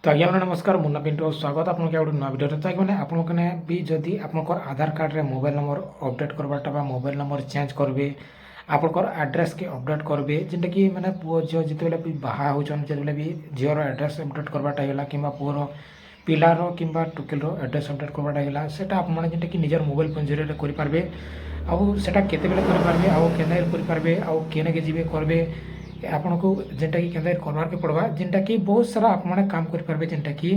तो आज्ञा मैंने नमस्कार मुन्ना पिंटू स्वागत आपन के गोटे नुआ भिडियो तो आज्ञा मैंने आपने भी जदि आपंकर आधार कार्ड रे मोबाइल नंबर अपडेट करवाटा मोबाइल नंबर चेंज करेंगे आपंकर एड्रेस के अपडेट करेंगे जेनटा कि मैंने पुओ झील जिते भी बाहा होचन जिते भी झीर एड्रेस अपडेट करवाटा है कि पुओर पिलार कि टुकेल एड्रेस अपडेट करवाटा है सेटा आपने जेनटा कि निजर मोबाइल फोन जरिए करेंगे आउ सेटा केतेबेले करेंगे आउ केना करेंगे आउ केने के जीवे करेंगे आपन को जेनटा कि केंदा करवार के पड़वा जेनटा कि बहुत सारा आप माने काम कर पारबे जेनटा कि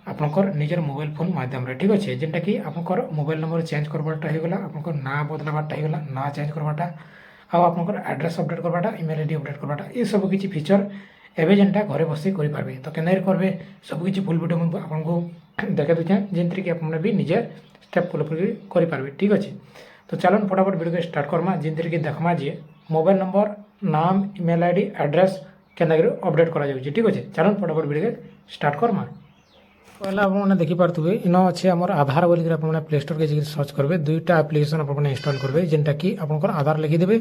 आपनकर निजर मोबाइल फोन माध्यम रे ठीक अच्छे जेनटा कि आपनकर मोबाइल नंबर चेंज करवाटा हो गला आपनकर ना बदलावाटा हो गला ना चेंज करवाटा आ आपनकर एड्रेस अपडेट करवाटा ईमेल आईडी अपडेट करवाटा ये सब किछि फीचर एबे जेनटा घरे बसी करि पारबे तो केंदा करबे सब किछि फुल वीडियो में आपनको देखा दूचे जेंतरी कि आपन भी निजे स्टेप फॉलो करि पारबे ठीक अच्छे तो चलन फटाफट वीडियो के स्टार्ट करमा जेंतरी कि देखमा जे मोबाइल नंबर नाम ईमेल आईडी एड्रेस केना अपडेट करा जाउची ठीक अच्छे चलन फटाफट वीडियो के स्टार्ट करमा पहला आपने देखी पारे इन अच्छे आम आधार बोलिक आपने प्ले स्टोर के सर्च करेंगे दुईटा आप्लिकेसन आपने इंस्टॉल करेंगे जेनटा कि आपंकर आधार लिखिदेवे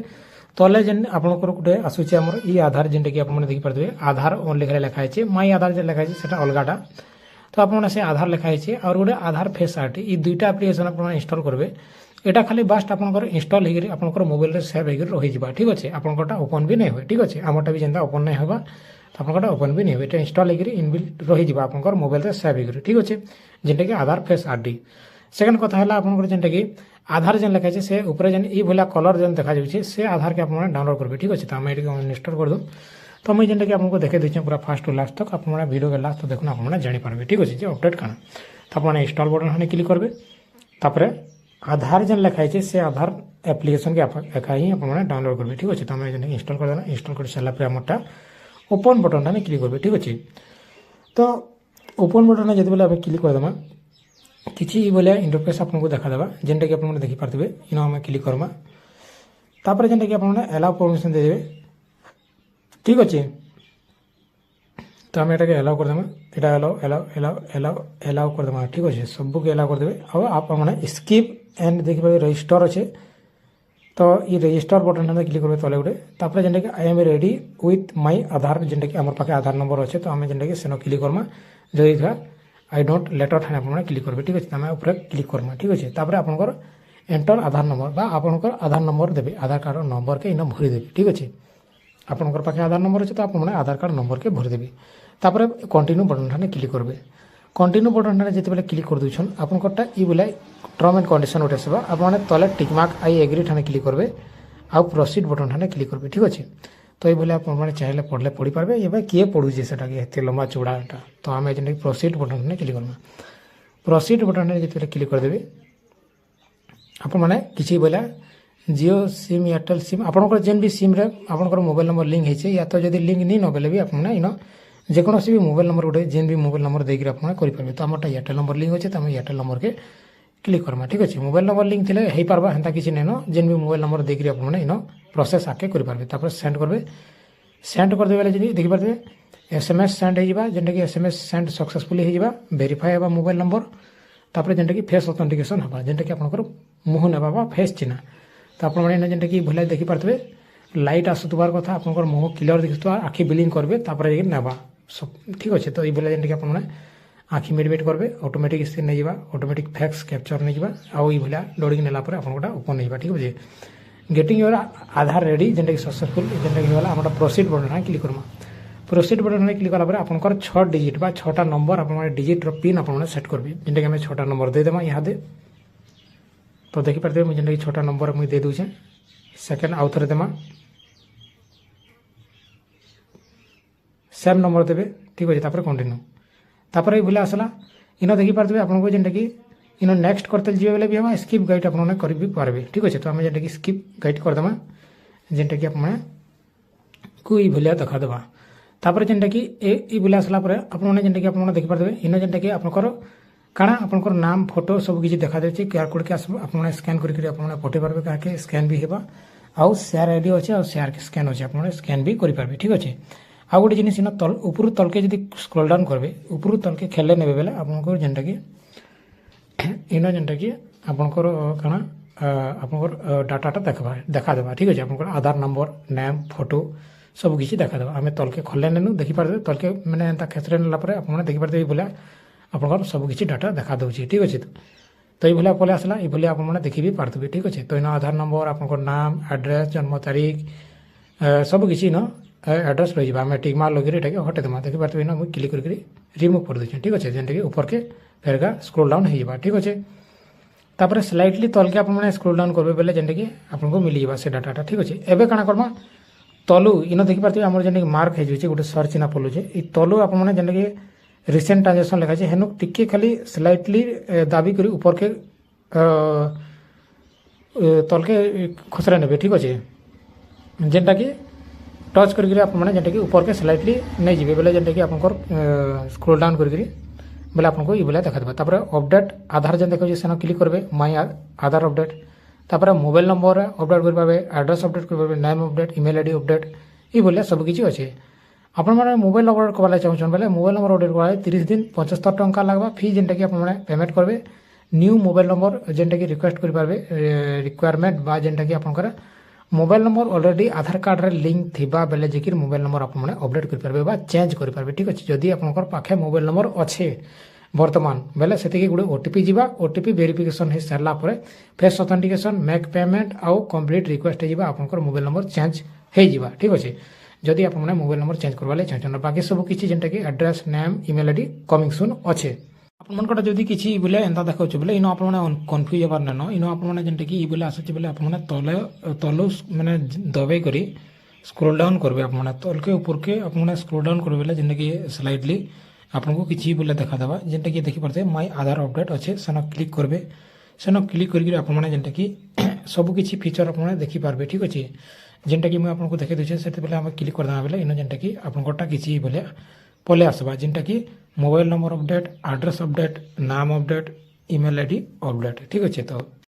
तले जेन आपंकर गोटे आसूचे आम ई आधार जेनटा कि आपने देखी पारे आधार लिखे लिखाई माई आधार जो लिखाई से अलगाटा तो आपने से आधार लिखाई और गोटे आधार फेस आर्ट ई दुईटा आप्लिकेसन आपने इंस्टॉल करेंगे एटा खाली बास्ट आपंकर इंस्टॉल होकर आपंकर मोबाइल सेव होकर रही ठीक अच्छे आपंकटा ओपन भी नहीं हुए ठीक अच्छे आमटा भी जेनता ओपन नहीं होगा तो आपंकटा ओपन भी नहीं हुए इंस्टॉल होकर इनबिल्ट रही आपंकर मोबाइल सेव होकर ठीक अच्छे जेनटा कि आधार फेस आरडी सेकेंड कथा है आपंकर जेनटा कि आधार जेन लिखाई से ऊपर जेन ई भलिया कलर जेन देखा जाए से आधार के आपने डाउनलोड करेंगे ठीक अच्छे तो आम ये इंस्टॉल कर दो तो मुझे जेनटा कि आपको देखे देखे पूरा फास्ट टू लास्ट तक आपने वीडियो के लास्ट देखो आपने जानीपारे ठीक अच्छे अपडेट कहाँ तो आपने इंस्टॉल बटन क्लिक करेंगे तापर आधार जेन लिखाई से आधार एप्लिकेशन के एका ही आपने डाउनलोड करेंगे ठीक अच्छे तो आम इंस्टॉल करदेना इंस्टॉल कर सारापर आमटा ओपन बटन आम क्लिक करेंगे ठीक अच्छे तो ओपन बटन जो आम क्लिक करदेमा किसी भाया इंटरफेस आपको देखादेवा जेनटा कि आपने देखिपारे इन आम क्लिक करमा तापर जेनटा कि आपने एलाउ परमिशन देदेवे ठीक अच्छे तो आम एटा एलाउ करदेमा यहाँ allow allow allow allow allow करदेमा ठीक अच्छे सबको एलाउ करदेवे और आप स्किप एंड देखिए रजिस्टर अच्छे तो ये रजिस्टर बटन हम क्लिक करेंगे तले गोटे तापर जेनटा कि I am ready with my Aadhaar जेनटा कि आम पाखे आधार नंबर अच्छे तो आम जेनटा कि सेन क्लिक करमा जदि था आई डोंट लेटर थाने आप क्लिक करेंगे ठीक अच्छे आम ऊपर क्लिक करमा ठीक अच्छे तापर आपंकर एंटर आधार नंबर बा आपंकर आधार नंबर देवे आधार कार्ड नंबर के इन भरी देवे ठीक अच्छे आपंकर पाखे आधार नंबर अच्छे तो आपने आधार कार्ड नंबर के भरी देवे तापर कंटिन्यू बटन ठाने क्लिक करेंगे कंटिन्यू बटन ठाने जिते क्लिक कर दून आपंकरटा ई बोला टर्म एंड कंडीशन गोटे आसवा आपने तले टिक मार्क आई एग्री ठाने क्लिक करेंगे आउ प्रोसीड बटन ठाने क्लिक करेंगे ठीक अच्छे तो ये बोले आपने चाहिए पढ़ले पढ़ी पारे ये किए पढ़ुचे से एत लंबा चौड़ाटा तो आम जेन प्रोसीड बटन ठाने क्लिक करवा प्रोसीड बटन ठाने जिते क्लिक करदेवे आपने किसी बोला जियो सिम एयरटेल सिम आपंकर जेन भी सिम रे आपंकर मोबाइल नंबर लिंक होइए या तो जब लिंक नहीं नबेले भी आपने इन जेकोसी भी मोबाइल नंबर गोटे जेन भी मोबाइल नंबर देकर आपने करेंगे तो आमटा एयरटेल नंबर लिंक अच्छे तो आम एयरटेल नंबर के क्लिक करमा ठीक अच्छे मोबाइल नंबर लिंक थे हो पार्बा हेन्ता किसी नहीं जेन भी मोबाइल नंबर देकर आपने इन प्रोसेस आके करेंगे सेंड करेंगे सेंड करदे बेले जी देखिपारे एसएमएस सेंड होगा जेनटा कि एसएमएस सेंड सक्सेसफुली होगा वेरीफाई होगा मोबाइल नंबर तापर जेनटा कि फेस ऑथेंटिकेशन होगा जेनटा कि आपंकर मुँह नेबा फेस चिन्ह तो आपने जेनटा कि भले देखिपारे लाइट आसुबार कथा आपंकर मुँह क्लियर देखुवा आखि बिलिंग करेंगे तापर नेबा सब ठीक अच्छे तो ये भले जेनटा कि आपने आखि मेडिमेट करेंगे ऑटोमेटिक स्क्रीन नहीं जावा ऑटोमेटिक फैक्स कैप्चर नहीं जावा आउ ये भलिया लोडिंग नेला पर आपन गोटा ओपन नहीं ठीक अच्छे गेटिंग योर आधार रेडी जेनटा कि सक्सेसफुल जेनटा कि होला आमटा प्रोसीड बटन क्लिक करमा प्रोसीड बटन क्लिक कला आपंकर 6 डिजिट बा 6टा नंबर आपने डिजिट पिन आपने सेट करेंगे जेनटा कि आम 6टा नंबर देदेमा यहाँ दे तो देखिपारे मुझे जेनटा कि 6टा नंबर मुझे दे दूचे सेकेंड आउ थे देमा सेम नंबर देवे ठीक अच्छे तापर कंटिन्यू तापर ये भूल आसला इन देखिपारे आपको जेनटा कि इन नेक्स्ट करते जी बेले भी हम स्किप गाइड आपने कर भी पारे ठीक अच्छे तो आम जेनटा कि स्किप गाइड करदेमा जेनटा कि आपने को ये भलिया देखादेवा तापर जेनटा कि ये भूल आसला आपने जेनटा कि आपने देखिपारे इन जेनटा कि आपंकर काଣା आपंकर नाम फोटो सब किसी देखा दे क्यूआर कोड के आपने स्कैन करके आपने पठे पारे क्या स्कैन भी होगा आउ शेयर आईडी अच्छे और शेयर स्कैन अच्छे आपने स्कैन भी करेंगे ठीक अच्छे आ गोटे जिन इन तल ऊपर तलके जब स्क्रॉल डाउन करेंगे ऊपर तलके खेले ने बेले आपंकर जेनटा कि इन जेनटा कि आपंकर काଣା आपंकर डाटाटा देखा देवा ठीक अच्छे आपंकर आधार नंबर नेम फोटो सबकिछि देखादेवा आम तलके खोले नेनु देखिपारे तलके मैंने एंता खेसरे नेला परे आपने देखिपारे बोले आपंकर सबकिछि डाटा देखा दूसरी ठीक अच्छे तो ये भाया पलि आसला ये आपने देखी भी पार्थे ठीक अच्छे तो इन आधार नंबर आपंकर नाम एड्रेस जन्म तारीख सबकिछि इन एड्रेस रही आम टिक मार लगे ये हटेदेमा देखिपारे इन मुझे क्लिक करके रिमूव कर दूसरी ठीक अच्छे जेनटा कि ऊपर के फेरगा स्क्रोल डाउन हो ठीक अच्छे तापर स्लाइटली तलके आपने स्क्रोल डाउन करेंगे बोले जेनटा कि आपको मिल जावा से डाटा ठीक अच्छे एवं काଣା करमा तलु इन देखिपारे आम जेनटा कि मार्क हो गोटे सर्च चिन्ह पलुचे ये तलु आपने जेनटा कि रिसेंट ट्रांजेक्शन लिखा है हेनु टिके खाली स्लाइटली दाबी करी ऊपर के तलके खसरा ने ठीक अच्छे जेनटा कि टच करके आपने जेनटा कि ऊपर के स्लाइटली नहीं जी बोले जेनटा कि आपंकर स्क्रोल डाउन करके बोले आपको ये देखा देवा तापर अपडेट आधार जेन देखा सेन क्लिक करेंगे माई आधार अपडेट तापर मोबाइल नंबर अपडेट कर पारे एड्रेस अपडेट कर पारे name update email ID update ये बोले सबकिछि अच्छे आपण मैंने मोबाइल अपडेट करवा चाहूँ बोले मोबाइल नंबर अपडेट करा 30 दिन 75 टंका लगवा फी जेनटा कि आपने पेमेंट करेंगे न्यू मोबाइल नंबर जेनटा कि रिक्वेस्ट करेंगे रिक्वायरमेंट बा जेनटा कि आपंकर मोबाइल नंबर ऑलरेडी आधार कार्ड रे लिंक थिबा बेले जेकि मोबाइल नंबर आपने अपडेट करेंगे बा चेंज करेंगे ठीक अच्छे जदि आपंकर पाखे मोबाइल नंबर अच्छे बर्तमान बेले से गोटे ओटीपी जावा ओटीपी वेरिफिकेशन हो सारा फेस ऑथेंटिकेशन मेक पेमेंट आउ कंप्लीट रिक्वेस्ट हो आपंकर मोबाइल नंबर चेंज हो ठीक अच्छे जदि आपने मोबाइल नंबर चेंज करवा चाहते बाकी सब किसी जेनटा कि address name email ID coming सुन अच्छे आपंकर जदि किसी बोले एंता देखा बोले इन आपने कन्फ्यूज हबार नाइन इन आपने जेनटा कि बोले आसूचे बोले आपने तले तलु मैंने दबाई करी स्क्रोल डाउन करेंगे आपने तलके ऊपर के आपने स्क्रोल डाउन करेंगे बोले जेनटा कि स्लाइडली आपको किसी बोले देखा देवा जेनटा कि देखिपारे माई आधार अपडेट अच्छे सेन क्लिक करेंगे सेन क्लिक करके आपने जेनटा कि सबकिछि फीचर आपने देखिपारे ठीक अच्छे जेनटा कि मुझे आपको देखे दूसरे से बोले आम क्लिक करदे बोले इन जेनटा कि आपंकरटा किसी बोले पले आसवा जेनटा कि mobile number update address update नाम अपडेट इमेल आईडी अपडेट ठीक अच्छे तो